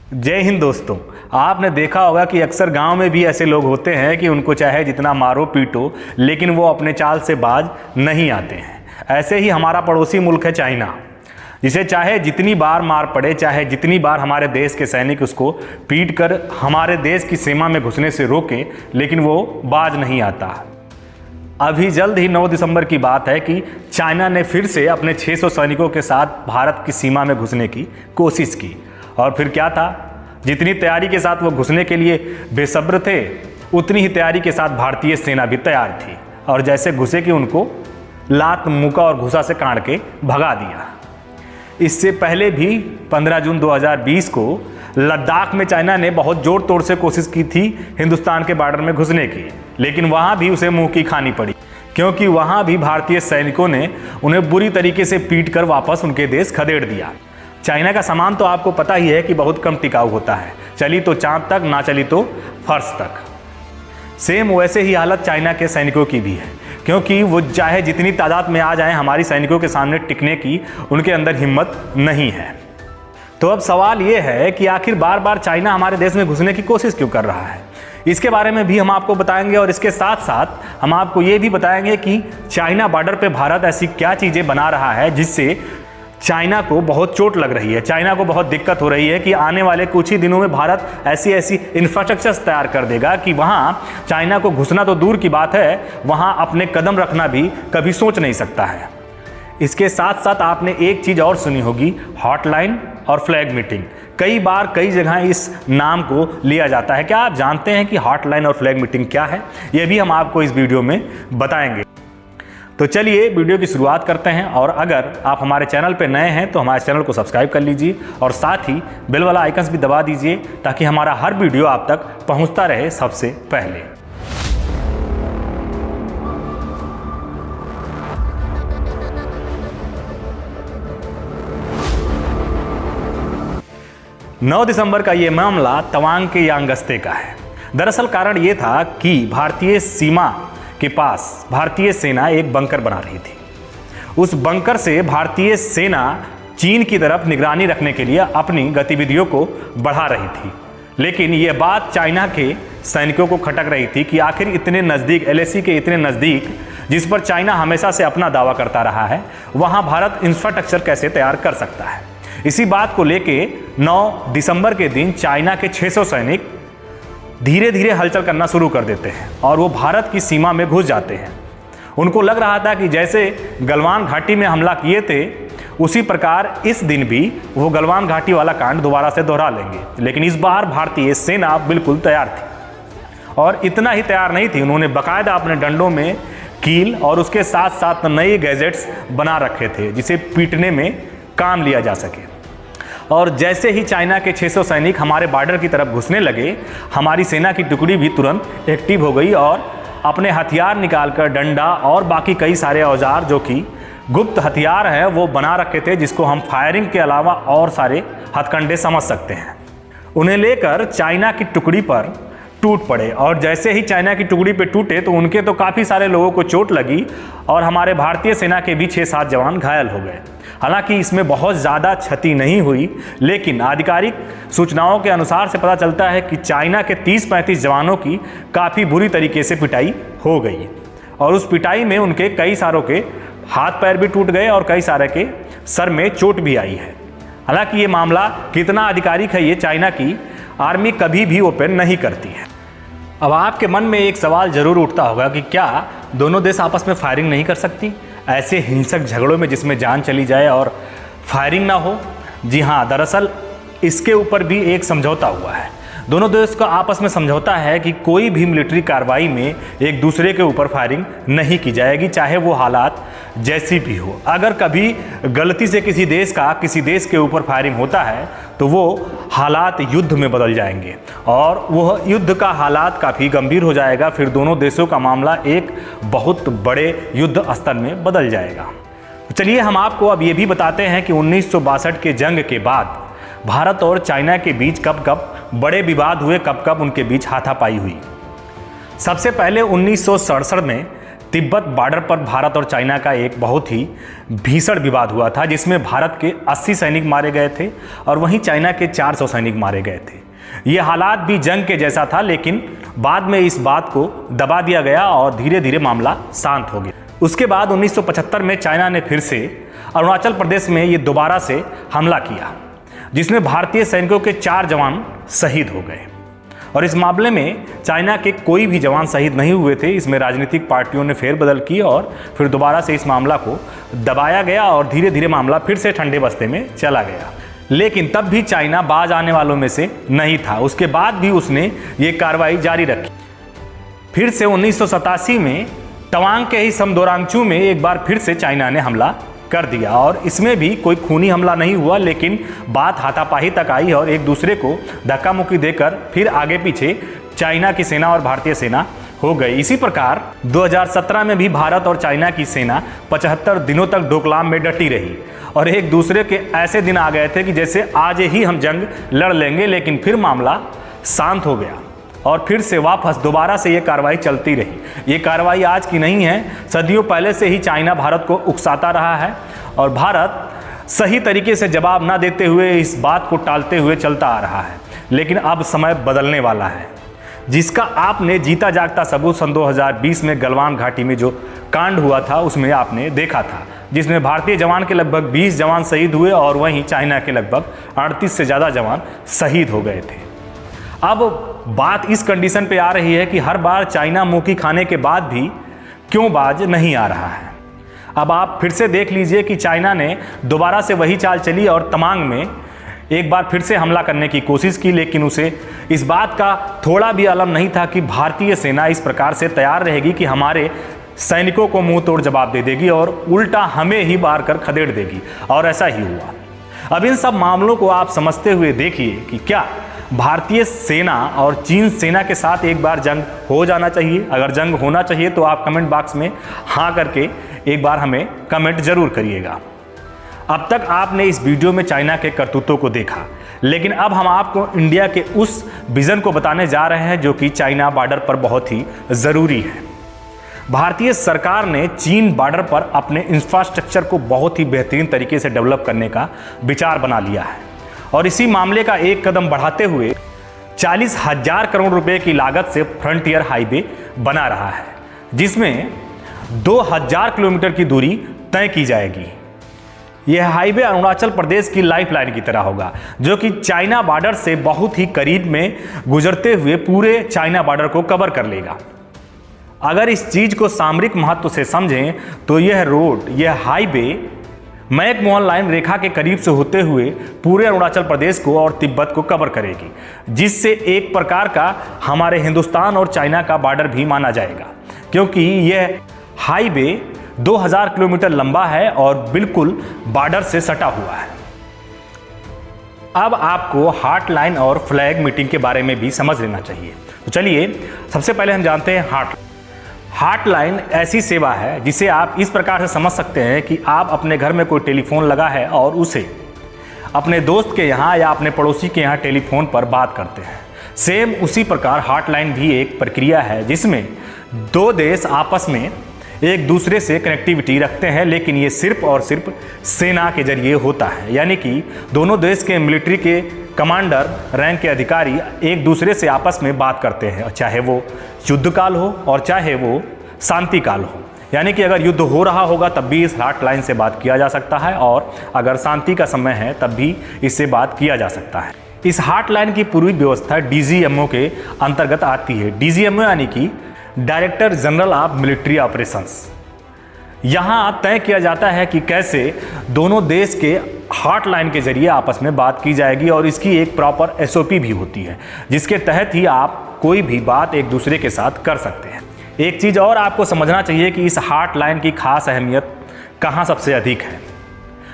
जय हिंद दोस्तों। आपने देखा होगा कि अक्सर गांव में भी ऐसे लोग होते हैं कि उनको चाहे जितना मारो पीटो लेकिन वो अपने चाल से बाज नहीं आते हैं। ऐसे ही हमारा पड़ोसी मुल्क है चाइना, जिसे चाहे जितनी बार मार पड़े, चाहे जितनी बार हमारे देश के सैनिक उसको पीट कर हमारे देश की सीमा में घुसने से रोके, लेकिन वो बाज नहीं आता। अभी जल्द ही 9 दिसंबर की बात है कि चाइना ने फिर से अपने 600 सैनिकों के साथ भारत की सीमा में घुसने की कोशिश की। और फिर क्या था, जितनी तैयारी के साथ वो घुसने के लिए बेसब्र थे, उतनी ही तैयारी के साथ भारतीय सेना भी तैयार थी। और जैसे घुसे कि उनको लात, मुका और घुसा से काट के भगा दिया। इससे पहले भी 15 जून 2020 को लद्दाख में चाइना ने बहुत जोर तोड़ से कोशिश की थी हिंदुस्तान के बॉर्डर में घुसने की, लेकिन वहाँ भी उसे मुंह की खानी पड़ी, क्योंकि वहाँ भी भारतीय सैनिकों ने उन्हें बुरी तरीके से पीट कर वापस उनके देश खदेड़ दिया। चाइना का सामान तो आपको पता ही है कि बहुत कम टिकाऊ होता है, चली तो चांद तक, ना चली तो फर्श तक। सेम वैसे ही हालत चाइना के सैनिकों की भी है, क्योंकि वो चाहे जितनी तादाद में आ जाएं, हमारी सैनिकों के सामने टिकने की उनके अंदर हिम्मत नहीं है। तो अब सवाल ये है कि आखिर बार बार चाइना हमारे देश में घुसने की कोशिश क्यों कर रहा है। इसके बारे में भी हम आपको बताएंगे और इसके साथ साथ हम आपको ये भी बताएंगे कि चाइना बॉर्डर पे भारत ऐसी क्या चीज़ें बना रहा है जिससे चाइना को बहुत चोट लग रही है, चाइना को बहुत दिक्कत हो रही है कि आने वाले कुछ ही दिनों में भारत ऐसी इंफ्रास्ट्रक्चर्स तैयार कर देगा कि वहाँ चाइना को घुसना तो दूर की बात है, वहाँ अपने कदम रखना भी कभी सोच नहीं सकता है। इसके साथ साथ आपने एक चीज़ और सुनी होगी, हॉटलाइन और फ्लैग मीटिंग। कई बार कई जगह इस नाम को लिया जाता है। क्या आप जानते हैं कि हॉटलाइन और फ्लैग मीटिंग क्या है? ये भी हम आपको इस वीडियो में बताएंगे। तो चलिए वीडियो की शुरुआत करते हैं। और अगर आप हमारे चैनल पर नए हैं तो हमारे चैनल को सब्सक्राइब कर लीजिए और साथ ही बेल वाला आइकन भी दबा दीजिए, ताकि हमारा हर वीडियो आप तक पहुंचता रहे सबसे पहले। नौ दिसंबर का ये मामला तवांग के यांगस्ते का है। दरअसल कारण ये था कि भारतीय सीमा के पास भारतीय सेना एक बंकर बना रही थी। उस बंकर से भारतीय सेना चीन की तरफ निगरानी रखने के लिए अपनी गतिविधियों को बढ़ा रही थी। लेकिन यह बात चाइना के सैनिकों को खटक रही थी कि आखिर इतने नज़दीक, LAC के इतने नज़दीक, जिस पर चाइना हमेशा से अपना दावा करता रहा है, वहाँ भारत इंफ्रास्ट्रक्चर कैसे तैयार कर सकता है। इसी बात को लेके 9 दिसंबर के दिन चाइना के 600 सैनिक धीरे धीरे हलचल करना शुरू कर देते हैं और वो भारत की सीमा में घुस जाते हैं। उनको लग रहा था कि जैसे गलवान घाटी में हमला किए थे, उसी प्रकार इस दिन भी वो गलवान घाटी वाला कांड दोबारा से दोहरा लेंगे। लेकिन इस बार भारतीय सेना बिल्कुल तैयार थी, और इतना ही तैयार नहीं थी, उन्होंने बाकायदा अपने डंडों में कील और उसके साथ साथ नए गैजेट्स बना रखे थे जिसे पीटने में काम लिया जा सके। और जैसे ही चाइना के 600 सैनिक हमारे बॉर्डर की तरफ घुसने लगे, हमारी सेना की टुकड़ी भी तुरंत एक्टिव हो गई और अपने हथियार निकालकर डंडा और बाकी कई सारे औजार जो कि गुप्त हथियार हैं वो बना रखे थे, जिसको हम फायरिंग के अलावा और सारे हथकंडे समझ सकते हैं। उन्हें लेकर चाइना की टुकड़ी पर टूट पड़े। और जैसे ही चाइना की टुकड़ी पे टूटे तो उनके तो काफ़ी सारे लोगों को चोट लगी और हमारे भारतीय सेना के भी 6-7 जवान घायल हो गए। हालांकि इसमें बहुत ज़्यादा क्षति नहीं हुई, लेकिन आधिकारिक सूचनाओं के अनुसार से पता चलता है कि चाइना के 30-35 जवानों की काफ़ी बुरी तरीके से पिटाई हो गई। और उस पिटाई में उनके कई सारों के हाथ पैर भी टूट गए और कई सारे के सर में चोट भी आई है। हालांकि ये मामला कितना आधिकारिक है, ये चाइना की आर्मी कभी भी ओपन नहीं करती है। अब आपके मन में एक सवाल जरूर उठता होगा कि क्या दोनों देश आपस में फायरिंग नहीं कर सकती, ऐसे हिंसक झगड़ों में जिसमें जान चली जाए और फायरिंग ना हो? जी हाँ, दरअसल इसके ऊपर भी एक समझौता हुआ है। दोनों देश का आपस में समझौता है कि कोई भी मिलिट्री कार्रवाई में एक दूसरे के ऊपर फायरिंग नहीं की जाएगी, चाहे वो हालात जैसी भी हो। अगर कभी गलती से किसी देश का किसी देश के ऊपर फायरिंग होता है तो वो हालात युद्ध में बदल जाएंगे और वह युद्ध का हालात काफ़ी गंभीर हो जाएगा। फिर दोनों देशों का मामला एक बहुत बड़े युद्ध स्तर में बदल जाएगा। चलिए हम आपको अब ये भी बताते हैं कि 1962 के जंग के बाद भारत और चाइना के बीच कब कब बड़े विवाद हुए, कब कब उनके बीच हाथापाई हुई। सबसे पहले 1967 में तिब्बत बॉर्डर पर भारत और चाइना का एक बहुत ही भीषण विवाद हुआ था, जिसमें भारत के 80 सैनिक मारे गए थे और वहीं चाइना के 400 सैनिक मारे गए थे। ये हालात भी जंग के जैसा था, लेकिन बाद में इस बात को दबा दिया गया और धीरे धीरे मामला शांत हो गया। उसके बाद 1975 में चाइना ने फिर से अरुणाचल प्रदेश में ये दोबारा से हमला किया, जिसमें भारतीय सैनिकों के 4 जवान शहीद हो गए। और इस मामले में चाइना के कोई भी जवान शहीद नहीं हुए थे। इसमें राजनीतिक पार्टियों ने फेरबदल की और फिर दोबारा से इस मामला को दबाया गया और धीरे धीरे मामला फिर से ठंडे बस्ते में चला गया। लेकिन तब भी चाइना बाज आने वालों में से नहीं था। उसके बाद भी उसने ये कार्रवाई जारी रखी। फिर से 1987 में तवांग के ही समदोरांगचू में एक बार फिर से चाइना ने हमला कर दिया और इसमें भी कोई खूनी हमला नहीं हुआ, लेकिन बात हाथापाई तक आई और एक दूसरे को धक्का मुक्की देकर फिर आगे पीछे चाइना की सेना और भारतीय सेना हो गई। इसी प्रकार 2017 में भी भारत और चाइना की सेना 75 दिनों तक डोकलाम में डटी रही और एक दूसरे के ऐसे दिन आ गए थे कि जैसे आज ही हम जंग लड़ लेंगे, लेकिन फिर मामला शांत हो गया और फिर से वापस दोबारा से ये कार्रवाई चलती रही। ये कार्रवाई आज की नहीं है, सदियों पहले से ही चाइना भारत को उकसाता रहा है और भारत सही तरीके से जवाब ना देते हुए इस बात को टालते हुए चलता आ रहा है। लेकिन अब समय बदलने वाला है, जिसका आपने जीता जागता सबूत सन 2020 में गलवान घाटी में जो कांड हुआ था उसमें आपने देखा था, जिसमें भारतीय जवान के लगभग 20 जवान शहीद हुए और वहीं चाइना के लगभग 38 से ज़्यादा जवान शहीद हो गए थे। अब बात इस कंडीशन पे आ रही है कि हर बार चाइना मुक्की खाने के बाद भी क्यों बाज नहीं आ रहा है। अब आप फिर से देख लीजिए कि चाइना ने दोबारा से वही चाल चली और तवांग में एक बार फिर से हमला करने की कोशिश की, लेकिन उसे इस बात का थोड़ा भी अलम नहीं था कि भारतीय सेना इस प्रकार से तैयार रहेगी कि हमारे सैनिकों को मुंह तोड़ जवाब दे देगी और उल्टा हमें ही मार कर खदेड़ देगी, और ऐसा ही हुआ। अब इन सब मामलों को आप समझते हुए देखिए कि क्या भारतीय सेना और चीन सेना के साथ एक बार जंग हो जाना चाहिए। अगर जंग होना चाहिए तो आप कमेंट बॉक्स में हाँ करके एक बार हमें कमेंट जरूर करिएगा। अब तक आपने इस वीडियो में चाइना के करतूतों को देखा, लेकिन अब हम आपको इंडिया के उस विजन को बताने जा रहे हैं जो कि चाइना बॉर्डर पर बहुत ही ज़रूरी है। भारतीय सरकार ने चीन बॉर्डर पर अपने इंफ्रास्ट्रक्चर को बहुत ही बेहतरीन तरीके से डेवलप करने का विचार बना लिया है और इसी मामले का एक कदम बढ़ाते हुए 40,000 करोड़ रुपए की लागत से फ्रंटियर हाईवे बना रहा है, जिसमें 2000 किलोमीटर की दूरी तय की जाएगी। यह हाईवे अरुणाचल प्रदेश की लाइफलाइन की तरह होगा, जो कि चाइना बॉर्डर से बहुत ही करीब में गुजरते हुए पूरे चाइना बॉर्डर को कवर कर लेगा। अगर इस चीज को सामरिक महत्व से समझें तो यह रोड, यह हाईवे मैकमोहन लाइन रेखा के करीब से होते हुए पूरे अरुणाचल प्रदेश को और तिब्बत को कवर करेगी, जिससे एक प्रकार का हमारे हिंदुस्तान और चाइना का बॉर्डर भी माना जाएगा, क्योंकि यह हाईवे 2000 किलोमीटर लंबा है और बिल्कुल बॉर्डर से सटा हुआ है। अब आपको हार्ट लाइन और फ्लैग मीटिंग के बारे में भी समझ लेना चाहिए। तो चलिए सबसे पहले हम जानते हैं हार्ट लाइन ऐसी सेवा है जिसे आप इस प्रकार से समझ सकते हैं कि आप अपने घर में कोई टेलीफोन लगा है और उसे अपने दोस्त के यहाँ या अपने पड़ोसी के यहाँ टेलीफोन पर बात करते हैं। सेम उसी प्रकार हार्ट लाइन भी एक प्रक्रिया है जिसमें दो देश आपस में एक दूसरे से कनेक्टिविटी रखते हैं, लेकिन ये सिर्फ और सिर्फ सेना के जरिए होता है। यानी कि दोनों देश के मिलिट्री के कमांडर रैंक के अधिकारी एक दूसरे से आपस में बात करते हैं, चाहे वो युद्ध काल हो और चाहे वो शांति काल हो। यानी कि अगर युद्ध हो रहा होगा तब भी इस हार्ट लाइन से बात किया जा सकता है और अगर शांति का समय है तब भी इससे बात किया जा सकता है। इस हार्ट लाइन की पूरी व्यवस्था डीजीएमओ के अंतर्गत आती है। डीजीएमओ यानी कि director general of military operations. यहाँ तय किया जाता है कि कैसे दोनों देश के हार्ट लाइन के जरिए आपस में बात की जाएगी और इसकी एक प्रॉपर एसओपी भी होती है, जिसके तहत ही आप कोई भी बात एक दूसरे के साथ कर सकते हैं। एक चीज़ और आपको समझना चाहिए कि इस हार्ट लाइन की खास अहमियत कहाँ सबसे अधिक है।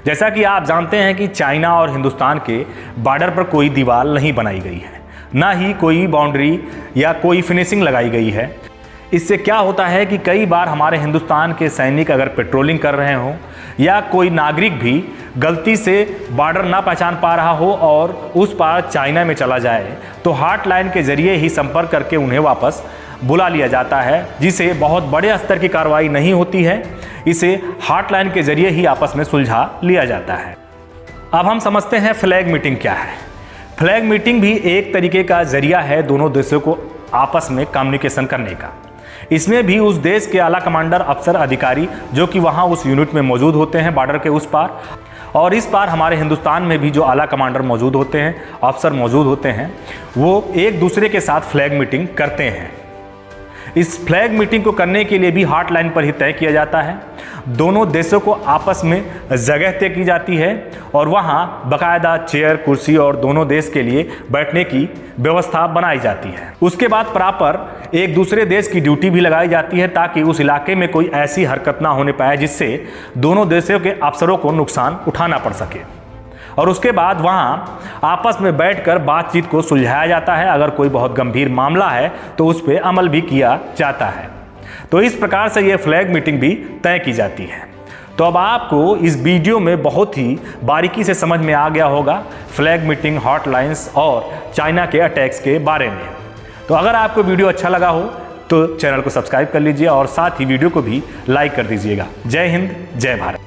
जैसा कि आप जानते हैं कि चाइना और हिंदुस्तान के बॉर्डर पर कोई दीवार नहीं बनाई गई है, ना ही कोई बाउंड्री या कोई फिनिशिंग लगाई गई है। इससे क्या होता है कि कई बार हमारे हिंदुस्तान के सैनिक अगर पेट्रोलिंग कर रहे हों या कोई नागरिक भी गलती से बॉर्डर ना पहचान पा रहा हो और उस पार चाइना में चला जाए, तो हार्ट लाइन के जरिए ही संपर्क करके उन्हें वापस बुला लिया जाता है, जिसे बहुत बड़े स्तर की कार्रवाई नहीं होती है, इसे हॉटलाइन के जरिए ही आपस में सुलझा लिया जाता है। अब हम समझते हैं फ्लैग मीटिंग क्या है। फ्लैग मीटिंग भी एक तरीके का जरिया है दोनों देशों को आपस में कम्युनिकेशन करने का। इसमें भी उस देश के आला कमांडर, अफसर, अधिकारी जो कि वहाँ उस यूनिट में मौजूद होते हैं बॉर्डर के उस पार, और इस पार हमारे हिंदुस्तान में भी जो आला कमांडर मौजूद होते हैं, अफसर मौजूद होते हैं, वो एक दूसरे के साथ फ्लैग मीटिंग करते हैं। इस फ्लैग मीटिंग को करने के लिए भी हॉटलाइन पर ही तय किया जाता है। दोनों देशों को आपस में जगह तय की जाती है और वहाँ बाकायदा चेयर, कुर्सी और दोनों देश के लिए बैठने की व्यवस्था बनाई जाती है। उसके बाद प्रॉपर एक दूसरे देश की ड्यूटी भी लगाई जाती है ताकि उस इलाके में कोई ऐसी हरकत ना होने पाए जिससे दोनों देशों के अफसरों को नुकसान उठाना पड़ सके। और उसके बाद वहाँ आपस में बैठकर बातचीत को सुलझाया जाता है। अगर कोई बहुत गंभीर मामला है तो उस पर अमल भी किया जाता है। तो इस प्रकार से ये फ्लैग मीटिंग भी तय की जाती है। तो अब आपको इस वीडियो में बहुत ही बारीकी से समझ में आ गया होगा फ्लैग मीटिंग, हॉटलाइंस और चाइना के अटैक्स के बारे में। तो अगर आपको वीडियो अच्छा लगा हो तो चैनल को सब्सक्राइब कर लीजिए और साथ ही वीडियो को भी लाइक कर दीजिएगा। जय हिंद, जय भारत।